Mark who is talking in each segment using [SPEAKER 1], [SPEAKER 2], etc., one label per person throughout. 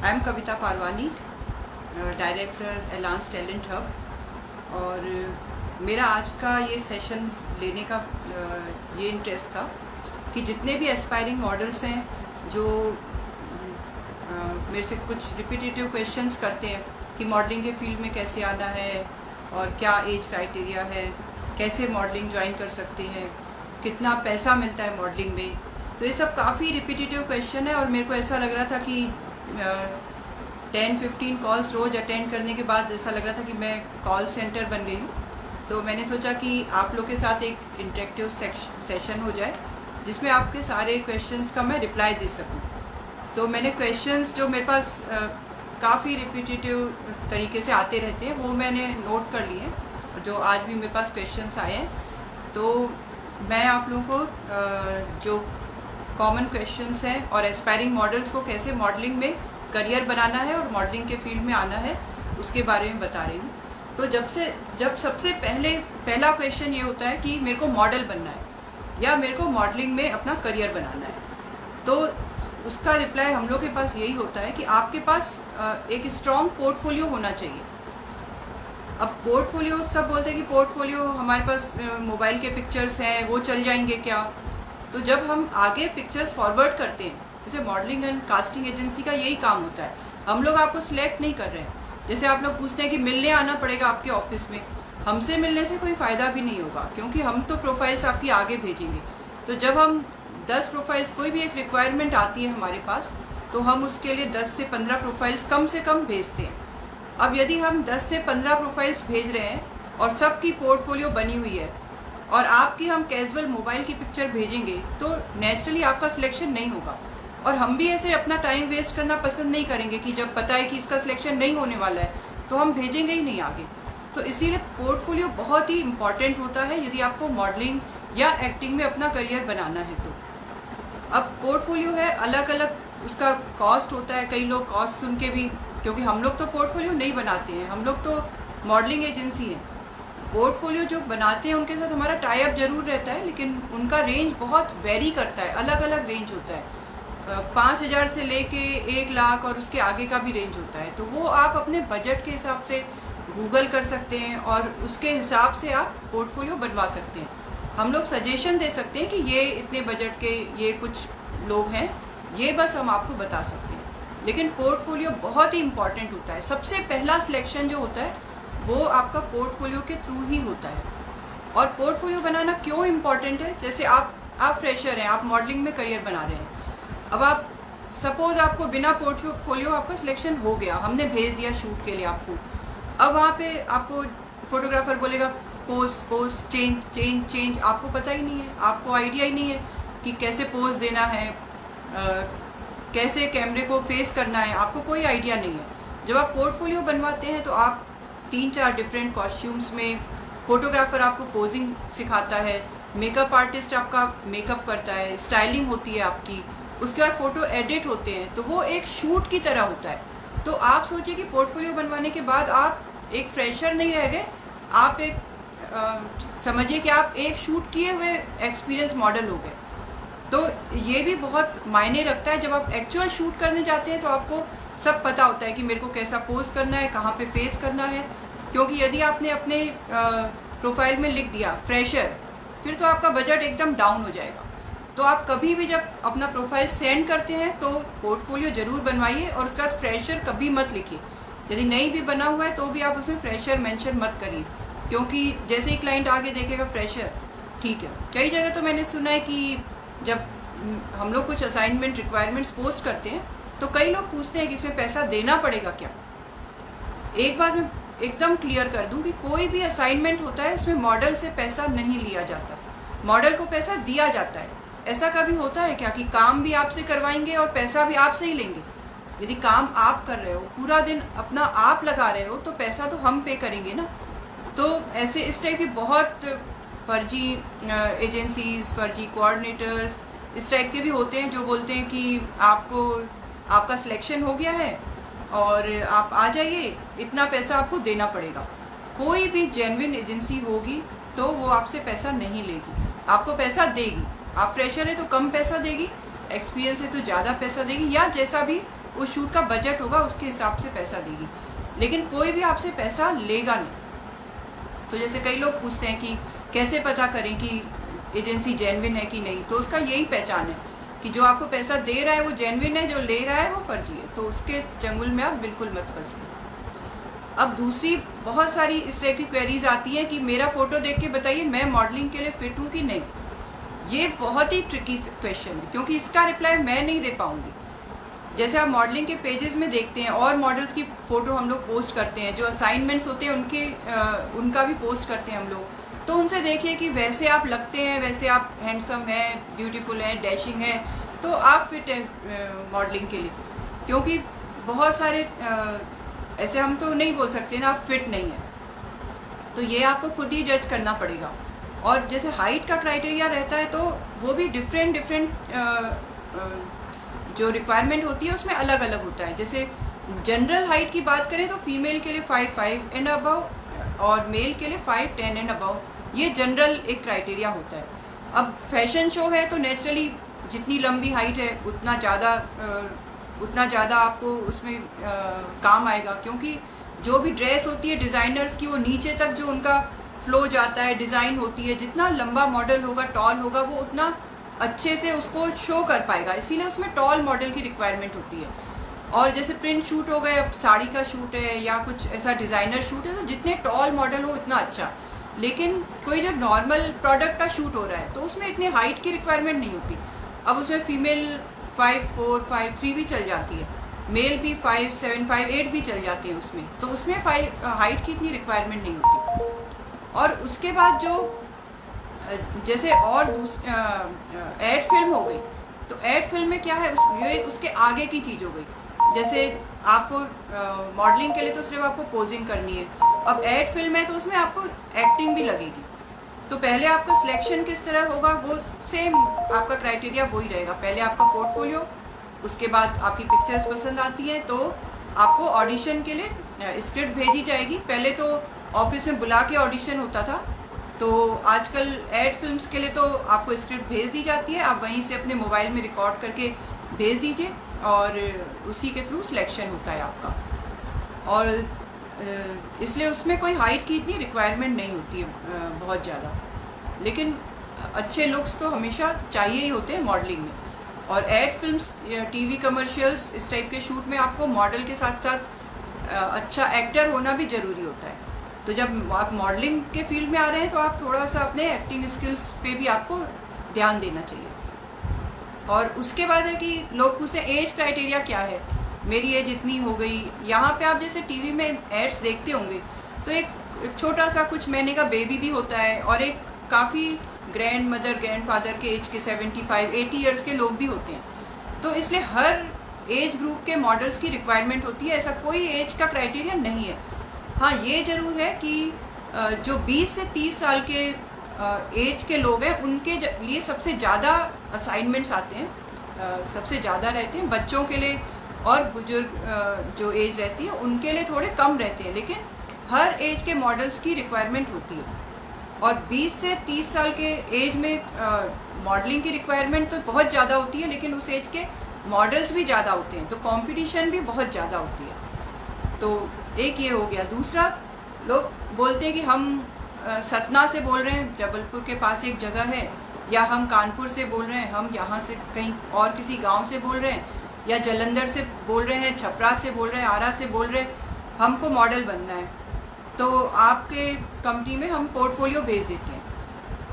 [SPEAKER 1] I am Kavita Parwani, director Elance talent hub. और मेरा आज का ये सेशन लेने का ये इंटरेस्ट था कि जितने भी एस्पायरिंग मॉडल्स हैं जो मेरे से कुछ रिपीटेटिव क्वेश्चंस करते हैं कि मॉडलिंग के फील्ड में कैसे आना है और क्या एज क्राइटेरिया है, कैसे मॉडलिंग ज्वाइन कर सकते हैं, कितना पैसा मिलता है मॉडलिंग में, तो ये सब काफ़ी रिपीटेटिव क्वेश्चन है। और मेरे को ऐसा लग रहा था कि 10-15 कॉल्स रोज़ अटेंड करने के बाद ऐसा लग रहा था कि मैं कॉल सेंटर बन गई हूँ। तो मैंने सोचा कि आप लोग के साथ एक इंटरेक्टिव सेशन हो जाए जिसमें आपके सारे क्वेश्चंस का मैं रिप्लाई दे सकूँ। तो मैंने क्वेश्चंस जो मेरे पास काफ़ी रिपीटेटिव तरीके से आते रहते हैं वो मैंने नोट कर लिए हैं, जो आज भी मेरे पास क्वेश्चंस आए हैं। तो मैं आप लोगों को जो कॉमन क्वेश्चंस हैं और एस्पायरिंग मॉडल्स को कैसे मॉडलिंग में करियर बनाना है और मॉडलिंग के फील्ड में आना है उसके बारे में बता रही हूँ। तो जब सबसे पहला क्वेश्चन ये होता है कि मेरे को मॉडल बनना है या मेरे को मॉडलिंग में अपना करियर बनाना है, तो उसका रिप्लाई हम लोग के पास यही होता है कि आपके पास एक स्ट्रॉन्ग पोर्टफोलियो होना चाहिए। अब पोर्टफोलियो, सब बोलते हैं कि पोर्टफोलियो हमारे पास मोबाइल के पिक्चर्स हैं वो चल जाएंगे क्या। तो जब हम आगे पिक्चर्स फॉरवर्ड करते हैं, जैसे मॉडलिंग एंड कास्टिंग एजेंसी का यही काम होता है, हम लोग आपको सिलेक्ट नहीं कर रहे हैं। जैसे आप लोग पूछते हैं कि मिलने आना पड़ेगा आपके ऑफिस में, हमसे मिलने से कोई फ़ायदा भी नहीं होगा क्योंकि हम तो प्रोफाइल्स आपकी आगे भेजेंगे। तो जब हम 10 प्रोफाइल्स, कोई भी एक रिक्वायरमेंट आती है हमारे पास, तो हम उसके लिए 10 से 15 प्रोफाइल्स कम से कम भेजते हैं। अब यदि हम 10 से 15 प्रोफाइल्स भेज रहे हैं और सबकी पोर्टफोलियो बनी हुई है और आपकी हम कैजुअल मोबाइल की पिक्चर भेजेंगे तो नेचुरली आपका सिलेक्शन नहीं होगा। और हम भी ऐसे अपना टाइम वेस्ट करना पसंद नहीं करेंगे कि जब पता है कि इसका सिलेक्शन नहीं होने वाला है तो हम भेजेंगे ही नहीं आगे। तो इसीलिए पोर्टफोलियो बहुत ही इम्पॉर्टेंट होता है यदि आपको मॉडलिंग या एक्टिंग में अपना करियर बनाना है तो। अब पोर्टफोलियो है, अलग अलग उसका कॉस्ट होता है। कई लोग कॉस्ट सुन के भी, क्योंकि हम लोग तो पोर्टफोलियो नहीं बनाते हैं, हम लोग तो मॉडलिंग एजेंसी है। पोर्टफोलियो जो बनाते हैं उनके साथ हमारा टाई अप जरूर रहता है, लेकिन उनका रेंज बहुत वेरी करता है, अलग अलग रेंज होता है। 5,000 से लेके 1 लाख और उसके आगे का भी रेंज होता है। तो वो आप अपने बजट के हिसाब से गूगल कर सकते हैं और उसके हिसाब से आप पोर्टफोलियो बनवा सकते हैं। हम लोग सजेशन दे सकते हैं कि ये इतने बजट के ये कुछ लोग हैं, ये बस हम आपको बता सकते हैं। लेकिन पोर्टफोलियो बहुत ही इंपॉर्टेंट होता है। सबसे पहला सिलेक्शन जो होता है वो आपका पोर्टफोलियो के थ्रू ही होता है। और पोर्टफोलियो बनाना क्यों इम्पॉर्टेंट है, जैसे आप फ्रेशर हैं, आप मॉडलिंग में करियर बना रहे हैं। अब आप सपोज आपको बिना पोर्टफोलियो आपका सिलेक्शन हो गया, हमने भेज दिया शूट के लिए आपको। अब वहाँ पे आपको फोटोग्राफर बोलेगा पोज चेंज, आपको पता ही नहीं है, आपको आइडिया ही नहीं है कि कैसे पोज देना है, कैसे कैमरे को फेस करना है, आपको कोई आइडिया नहीं है। जब आप पोर्टफोलियो बनवाते हैं तो आप 3-4 डिफरेंट कॉस्ट्यूम्स में, फोटोग्राफर आपको पोजिंग सिखाता है, मेकअप आर्टिस्ट आपका मेकअप करता है, स्टाइलिंग होती है आपकी, उसके बाद फोटो एडिट होते हैं, तो वो एक शूट की तरह होता है। तो आप सोचिए कि पोर्टफोलियो बनवाने के बाद आप एक फ्रेशर नहीं रह गए, आप एक समझिए कि आप एक शूट किए हुए एक्सपीरियंस मॉडल हो गए। तो ये भी बहुत मायने रखता है। जब आप एक्चुअल शूट करने जाते हैं तो आपको सब पता होता है कि मेरे को कैसा पोज करना है, कहाँ पे फेस करना है। क्योंकि यदि आपने अपने प्रोफाइल में लिख दिया फ्रेशर, फिर तो आपका बजट एकदम डाउन हो जाएगा। तो आप कभी भी जब अपना प्रोफाइल सेंड करते हैं तो पोर्टफोलियो जरूर बनवाइए और उसके बाद फ्रेशर कभी मत लिखिए। यदि नहीं भी बना हुआ है तो भी आप उसमें फ्रेशर मेंशन मत करिए, क्योंकि जैसे ही क्लाइंट आगे देखेगा फ्रेशर, ठीक है। कई जगह तो मैंने सुना है कि जब हम लोग कुछ असाइनमेंट रिक्वायरमेंट्स पोस्ट करते हैं तो कई लोग पूछते हैं कि इसमें पैसा देना पड़ेगा क्या। एक बार मैं एकदम क्लियर कर दूं कि कोई भी असाइनमेंट होता है उसमें मॉडल से पैसा नहीं लिया जाता, मॉडल को पैसा दिया जाता है। ऐसा कभी होता है क्या कि काम भी आपसे करवाएंगे और पैसा भी आपसे ही लेंगे? यदि काम आप कर रहे हो, पूरा दिन अपना आप लगा रहे हो, तो पैसा तो हम पे करेंगे ना। तो ऐसे इस टाइप की बहुत फर्जी एजेंसीज, फर्जी कोऑर्डिनेटर्स इस टाइप के भी होते हैं जो बोलते हैं कि आपका सिलेक्शन हो गया है और आप आ जाइए, इतना पैसा आपको देना पड़ेगा। कोई भी जेन्युइन एजेंसी होगी तो वो आपसे पैसा नहीं लेगी, आपको पैसा देगी। आप फ्रेशर है तो कम पैसा देगी, एक्सपीरियंस है तो ज़्यादा पैसा देगी, या जैसा भी उस शूट का बजट होगा उसके हिसाब से पैसा देगी, लेकिन कोई भी आपसे पैसा लेगा नहीं। तो जैसे कई लोग पूछते हैं कि कैसे पता करें कि एजेंसी जेन्युइन है कि नहीं, तो उसका यही पहचान है कि जो आपको पैसा दे रहा है वो जेन्युइन है, जो ले रहा है वो फर्जी है। तो उसके चंगुल में आप बिल्कुल मत फंसिए। अब दूसरी बहुत सारी इस तरह की क्वेरीज आती हैं कि मेरा फोटो देख के बताइए मैं मॉडलिंग के लिए फिट हूँ कि नहीं। ये बहुत ही ट्रिकी क्वेश्चन है, क्योंकि इसका रिप्लाई मैं नहीं दे पाऊंगी। जैसे आप मॉडलिंग के पेजेस में देखते हैं और मॉडल्स की फ़ोटो हम लोग पोस्ट करते हैं, जो असाइनमेंट्स होते हैं उनका भी पोस्ट करते हैं हम लोग, तो उनसे देखिए कि वैसे आप लगते हैं, वैसे आप हैंडसम हैं, ब्यूटीफुल हैं, डैशिंग हैं, तो आप फिट हैं मॉडलिंग के लिए। क्योंकि बहुत सारे ऐसे हम तो नहीं बोल सकते ना आप फिट नहीं हैं, तो ये आपको खुद ही जज करना पड़ेगा। और जैसे हाइट का क्राइटेरिया रहता है तो वो भी डिफरेंट जो रिक्वायरमेंट होती है उसमें अलग अलग होता है। जैसे जनरल हाइट की बात करें तो फीमेल के लिए 5'5" एंड अबव और मेल के लिए 5'10" एंड अबव, ये जनरल एक क्राइटेरिया होता है। अब फैशन शो है तो नेचुरली जितनी लंबी हाइट है उतना ज़्यादा आपको उसमें काम आएगा, क्योंकि जो भी ड्रेस होती है डिज़ाइनर्स की, वो नीचे तक जो उनका फ्लो जाता है, डिज़ाइन होती है, जितना लंबा मॉडल होगा, टॉल होगा, वो उतना अच्छे से उसको शो कर पाएगा, इसीलिए उसमें टॉल मॉडल की रिक्वायरमेंट होती है। और जैसे प्रिंट शूट हो गए, अब साड़ी का शूट है या कुछ ऐसा डिज़ाइनर शूट है, तो जितने टॉल मॉडल हो उतना अच्छा। लेकिन कोई जब नॉर्मल प्रोडक्ट का शूट हो रहा है तो उसमें इतनी हाइट की रिक्वायरमेंट नहीं होती। अब उसमें फीमेल 5'4", 5'3" भी चल जाती है, मेल भी 5'7", 5'8" भी चल जाती है उसमें, तो उसमें हाइट की इतनी रिक्वायरमेंट नहीं होती। और उसके बाद जो जैसे और एड फिल्म हो गई, तो एड फिल्म में क्या है, ये उसके आगे की चीज़ हो गई। जैसे आपको मॉडलिंग के लिए तो सिर्फ आपको पोजिंग करनी है, अब एड फिल्म है तो उसमें आपको एक्टिंग भी लगेगी। तो पहले आपका सिलेक्शन किस तरह होगा, वो सेम आपका क्राइटेरिया वही रहेगा। पहले आपका पोर्टफोलियो, उसके बाद आपकी पिक्चर्स पसंद आती हैं तो आपको ऑडिशन के लिए स्क्रिप्ट भेजी जाएगी। पहले तो ऑफिस में बुला के ऑडिशन होता था, तो आजकल एड फिल्म्स के लिए तो आपको स्क्रिप्ट भेज दी जाती है, आप वहीं से अपने मोबाइल में रिकॉर्ड करके भेज दीजिए और उसी के थ्रू सिलेक्शन होता है आपका। और इसलिए उसमें कोई हाइट की इतनी रिक्वायरमेंट नहीं होती है बहुत ज़्यादा, लेकिन अच्छे लुक्स तो हमेशा चाहिए ही होते हैं मॉडलिंग में। और एड फिल्म्स, टीवी कमर्शियल्स, इस टाइप के शूट में आपको मॉडल के साथ साथ अच्छा एक्टर होना भी ज़रूरी होता है। तो जब आप मॉडलिंग के फील्ड में आ रहे हैं तो आप थोड़ा सा अपने एक्टिंग स्किल्स पे भी आपको ध्यान देना चाहिए। और उसके बाद है कि लोग पूछते हैं एज क्राइटेरिया क्या है, मेरी एज इतनी हो गई। यहाँ पे आप जैसे टीवी में एड्स देखते होंगे तो एक छोटा सा कुछ महीने का बेबी भी होता है और एक काफ़ी ग्रैंड मदर ग्रैंड फादर के एज के 75-80 ईयर्स के लोग भी होते हैं। तो इसलिए हर एज ग्रुप के मॉडल्स की रिक्वायरमेंट होती है, ऐसा कोई एज का क्राइटेरिया नहीं है। हाँ, ये ज़रूर है कि जो 20 से 30 साल के एज के लोग हैं उनके लिए सबसे ज़्यादा असाइनमेंट्स आते हैं, सबसे ज़्यादा रहते हैं। बच्चों के लिए और बुजुर्ग जो एज रहती है उनके लिए थोड़े कम रहते हैं, लेकिन हर एज के मॉडल्स की रिक्वायरमेंट होती है। और 20 से 30 साल के एज में मॉडलिंग की रिक्वायरमेंट तो बहुत ज़्यादा होती है, लेकिन उस एज के मॉडल्स भी ज़्यादा होते हैं, तो कंपटीशन भी बहुत ज़्यादा होती है। तो एक ये हो गया। दूसरा, लोग बोलते हैं कि हम सतना से बोल रहे हैं, जबलपुर के पास एक जगह है, या हम कानपुर से बोल रहे हैं, हम यहाँ से कहीं और किसी गांव से बोल रहे हैं, या जलंधर से बोल रहे हैं, छपरा से बोल रहे हैं, आरा से बोल रहे हैं, हमको मॉडल बनना है, तो आपके कंपनी में हम पोर्टफोलियो भेज देते हैं।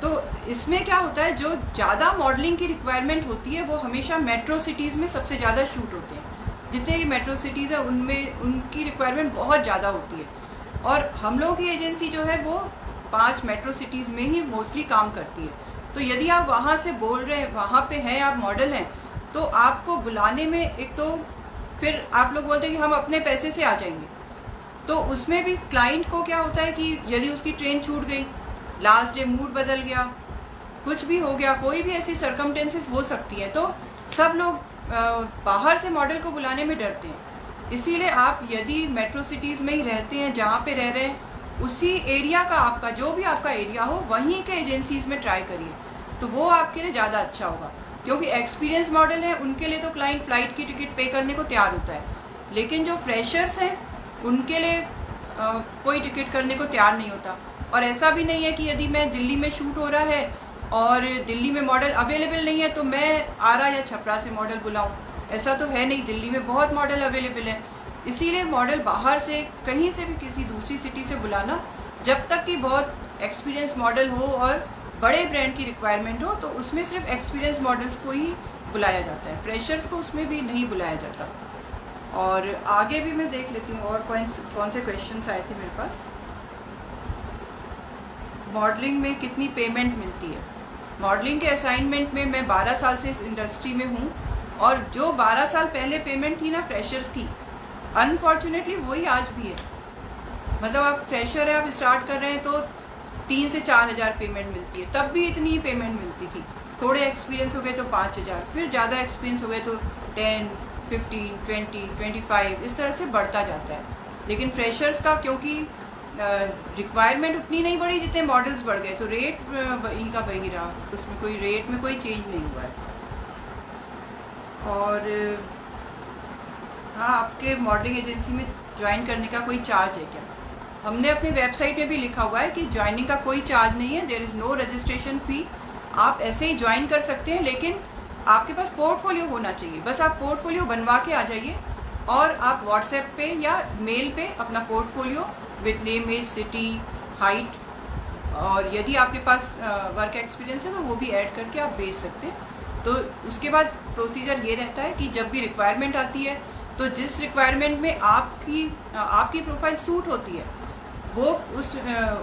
[SPEAKER 1] तो इसमें क्या होता है, जो ज़्यादा मॉडलिंग की रिक्वायरमेंट होती है वो हमेशा मेट्रो सिटीज़ में सबसे ज़्यादा शूट होते हैं। जितने भी मेट्रो सिटीज़ हैं उनमें उनकी रिक्वायरमेंट बहुत ज़्यादा होती है। और हम लोग की एजेंसी जो है वो 5 मेट्रो सिटीज़ में ही मोस्टली काम करती है। तो यदि आप वहाँ से बोल रहे हैं, वहाँ पे हैं, आप मॉडल हैं, तो आपको बुलाने में एक तो फिर आप लोग बोलते हैं कि हम अपने पैसे से आ जाएंगे, तो उसमें भी क्लाइंट को क्या होता है कि यदि उसकी ट्रेन छूट गई, लास्ट डे मूड बदल गया, कुछ भी हो गया, कोई भी ऐसी सर्कमटेंसेस हो सकती है, तो सब लोग बाहर से मॉडल को बुलाने में डरते हैं। इसीलिए आप यदि मेट्रो सिटीज़ में ही रहते हैं, जहाँ पे रह रहे हैं, उसी एरिया का आपका जो भी आपका एरिया हो वहीं के एजेंसीज़ में ट्राई करिए, तो वो आपके लिए ज़्यादा अच्छा होगा। क्योंकि एक्सपीरियंस मॉडल है उनके लिए तो क्लाइंट फ़्लाइट की टिकट पे करने को तैयार होता है, लेकिन जो फ्रेशर्स हैं उनके लिए कोई टिकट करने को तैयार नहीं होता। और ऐसा भी नहीं है कि यदि मैं दिल्ली में शूट हो रहा है और दिल्ली में मॉडल अवेलेबल नहीं है तो मैं आरा या छपरा से मॉडल बुलाऊं, ऐसा तो है नहीं। दिल्ली में बहुत मॉडल अवेलेबल है, इसीलिए मॉडल बाहर से कहीं से भी किसी दूसरी सिटी से बुलाना, जब तक कि बहुत एक्सपीरियंस मॉडल हो और बड़े ब्रांड की रिक्वायरमेंट हो, तो उसमें सिर्फ एक्सपीरियंस मॉडल्स को ही बुलाया जाता है, फ्रेशर्स को उसमें भी नहीं बुलाया जाता। और आगे भी मैं देख लेती हूँ और कौन से क्वेश्चंस आए थे मेरे पास। मॉडलिंग में कितनी पेमेंट मिलती है? मॉडलिंग के असाइनमेंट में मैं 12 साल से इस इंडस्ट्री में हूँ, और जो 12 साल पहले पेमेंट थी ना फ्रेशर्स की, अनफॉर्चुनेटली वही आज भी है। मतलब आप फ्रेशर है, आप स्टार्ट कर रहे हैं तो 3 से 4 हज़ार पेमेंट मिलती है, तब भी इतनी ही पेमेंट मिलती थी। थोड़े एक्सपीरियंस हो गए तो 5 हज़ार, फिर ज़्यादा एक्सपीरियंस हो गए तो 10, 15, 20, 25 इस तरह से बढ़ता जाता है। लेकिन फ्रेशर्स का क्योंकि रिक्वायरमेंट उतनी नहीं बढ़ी जितने मॉडल्स बढ़ गए, तो रेट वही का वही रहा, उसमें कोई रेट में कोई चेंज नहीं हुआ है। और हाँ, आपके मॉडलिंग एजेंसी में ज्वाइन करने का कोई चार्ज है क्या? हमने अपने वेबसाइट में भी लिखा हुआ है कि ज्वाइनिंग का कोई चार्ज नहीं है, there is no registration fee. आप ऐसे ही ज्वाइन कर सकते हैं, लेकिन आपके पास पोर्टफोलियो होना चाहिए। बस आप पोर्टफोलियो बनवा के आ जाइए और आप व्हाट्सएप पे या मेल पे अपना portfolio with name, age, city, height, और यदि आपके पास वर्क एक्सपीरियंस है तो वो भी ऐड करके आप भेज सकते हैं। तो उसके बाद प्रोसीजर ये रहता है कि जब भी रिक्वायरमेंट आती है तो जिस रिक्वायरमेंट में आपकी प्रोफाइल सूट होती है वो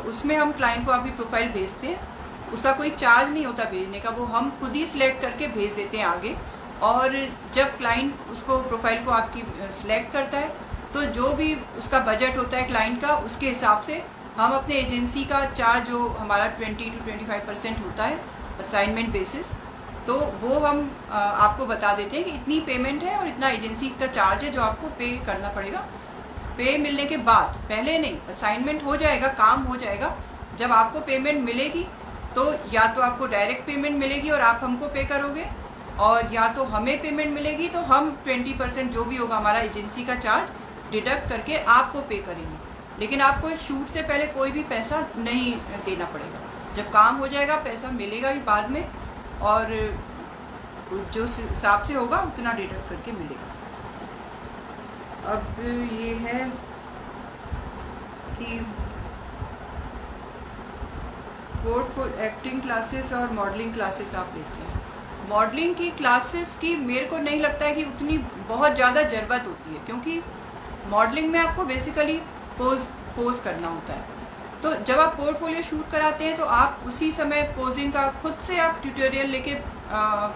[SPEAKER 1] उसमें हम क्लाइंट को आपकी प्रोफाइल भेजते हैं। उसका कोई चार्ज नहीं होता भेजने का, वो हम खुद ही सिलेक्ट करके भेज देते हैं आगे। और जब क्लाइंट उसको प्रोफाइल को आपकी सिलेक्ट करता है तो जो भी उसका बजट होता है क्लाइंट का, उसके हिसाब से हम अपने एजेंसी का चार्ज जो हमारा 20 to 25% होता है असाइनमेंट बेसिस, तो वो हम आपको बता देते हैं कि इतनी पेमेंट है और इतना एजेंसी का चार्ज है जो आपको पे करना पड़ेगा। पे मिलने के बाद, पहले नहीं, असाइनमेंट हो जाएगा, काम हो जाएगा, जब आपको पेमेंट मिलेगी तो या तो आपको डायरेक्ट पेमेंट मिलेगी और आप हमको पे करोगे, और या तो हमें पेमेंट मिलेगी तो हम 20% जो भी होगा हमारा एजेंसी का चार्ज डिडक्ट करके आपको पे करेंगे। लेकिन आपको शूट से पहले कोई भी पैसा नहीं देना पड़ेगा। जब काम हो जाएगा पैसा मिलेगा ही बाद में, और जो हिसाब से होगा उतना डिडक्ट करके मिलेगा। अब ये है कि एक्टिंग क्लासेस और मॉडलिंग क्लासेस आप लेते हैं। मॉडलिंग की क्लासेस की मेरे को नहीं लगता है कि उतनी बहुत ज़्यादा ज़रूरत होती है, क्योंकि मॉडलिंग में आपको बेसिकली पोज करना होता है। तो जब आप पोर्टफोलियो शूट कराते हैं तो आप उसी समय पोजिंग का खुद से आप ट्यूटोरियल लेके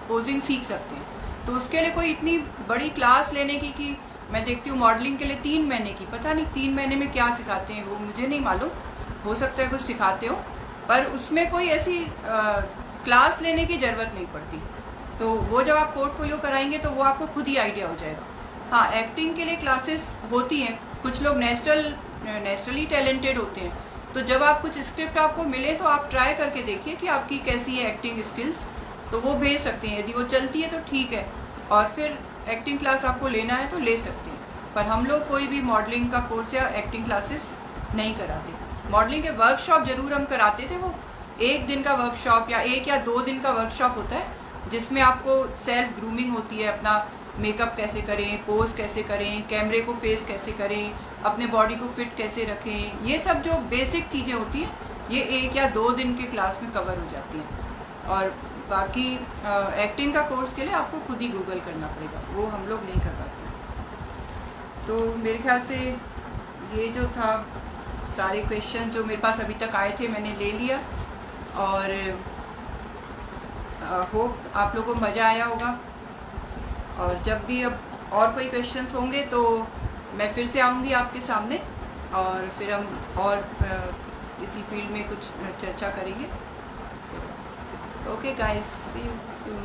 [SPEAKER 1] पोजिंग सीख सकते हैं। तो उसके लिए कोई इतनी बड़ी क्लास लेने की, कि मैं देखती हूँ मॉडलिंग के लिए 3 महीने की, पता नहीं 3 महीने में क्या सिखाते हैं वो मुझे नहीं मालूम, हो सकता है कुछ सिखाते हो, पर उसमें कोई ऐसी क्लास लेने की ज़रूरत नहीं पड़ती। तो वो जब आप पोर्टफोलियो कराएंगे तो वो आपको खुद ही आइडिया हो जाएगा। हाँ, एक्टिंग के लिए क्लासेस होती हैं, कुछ लोग नेचुरली टैलेंटेड होते हैं, तो जब आप कुछ स्क्रिप्ट आपको मिले तो आप ट्राई करके देखिए कि आपकी कैसी है एक्टिंग स्किल्स, तो वो भेज सकते हैं। यदि वो चलती है तो ठीक है, और फिर एक्टिंग क्लास आपको लेना है तो ले सकते हैं। पर हम लोग कोई भी मॉडलिंग का कोर्स या एक्टिंग क्लासेस नहीं कराते। मॉडलिंग के वर्कशॉप ज़रूर हम कराते थे, वो 1 दिन का वर्कशॉप या 1 या 2 दिन का वर्कशॉप होता है, जिसमें आपको सेल्फ ग्रूमिंग होती है, अपना मेकअप कैसे करें, पोज कैसे करें, कैमरे को फेस कैसे करें, अपने बॉडी को फिट कैसे रखें, ये सब जो बेसिक चीज़ें होती हैं ये 1 या 2 दिन की क्लास में कवर हो जाती हैं। और बाकी एक्टिंग का कोर्स के लिए आपको खुद ही गूगल करना पड़ेगा, वो हम लोग नहीं करवाते। तो मेरे ख्याल से ये जो था, सारे क्वेश्चन जो मेरे पास अभी तक आए थे मैंने ले लिया, और होप आप लोगों को मज़ा आया होगा। और जब भी अब और कोई क्वेश्चंस होंगे तो मैं फिर से आऊँगी आपके सामने, और फिर हम और इसी फील्ड में कुछ चर्चा करेंगे। Okay guys, see you soon.